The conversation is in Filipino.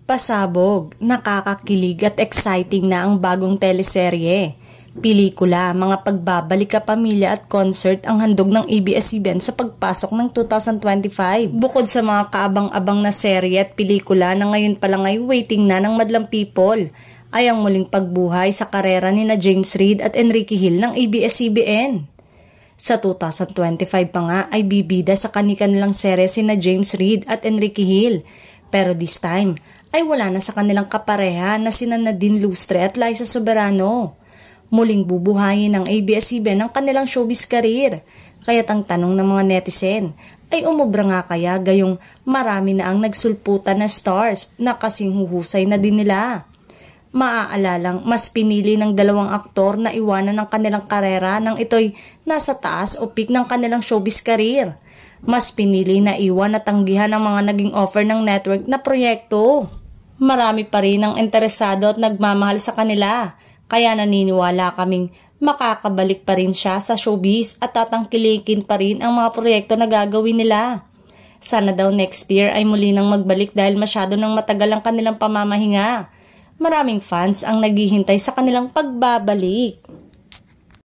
Pasabog, nakakakilig at exciting na ang bagong teleserye. Pelikula, mga pagbabalik kapamilya at concert ang handog ng ABS-CBN sa pagpasok ng 2025. Bukod sa mga kaabang-abang na serye at pelikula na ngayon pa lang ay waiting na ng madlang people, ay ang muling pagbuhay sa karera ni na James Reid at Enrique Hill ng ABS-CBN. Sa 2025 pa nga ay bibida sa kanilang serye si na James Reid at Enrique Hill, pero this time ay wala na sa kanilang kapareha na sina Nadine Lustre at Liza Soberano. Muling bubuhayin ng ABS-CBN ang kanilang showbiz career, kaya't ang tanong ng mga netizen ay umubra nga kaya gayong marami na ang nagsulputan na stars na kasing huhusay na din nila. Maaalalang mas pinili ng dalawang aktor na iwanan ng kanilang karera nang ito'y nasa taas o peak ng kanilang showbiz career. Mas pinili na iwan at tanggihan ang mga naging offer ng network na proyekto. Marami pa rin ang interesado at nagmamahal sa kanila, kaya naniniwala kaming makakabalik pa rin siya sa showbiz at tatangkilikin pa rin ang mga proyekto na gagawin nila. Sana daw next year ay muli nang magbalik dahil masyado nang matagal ang kanilang pamamahinga. Maraming fans ang naghihintay sa kanilang pagbabalik.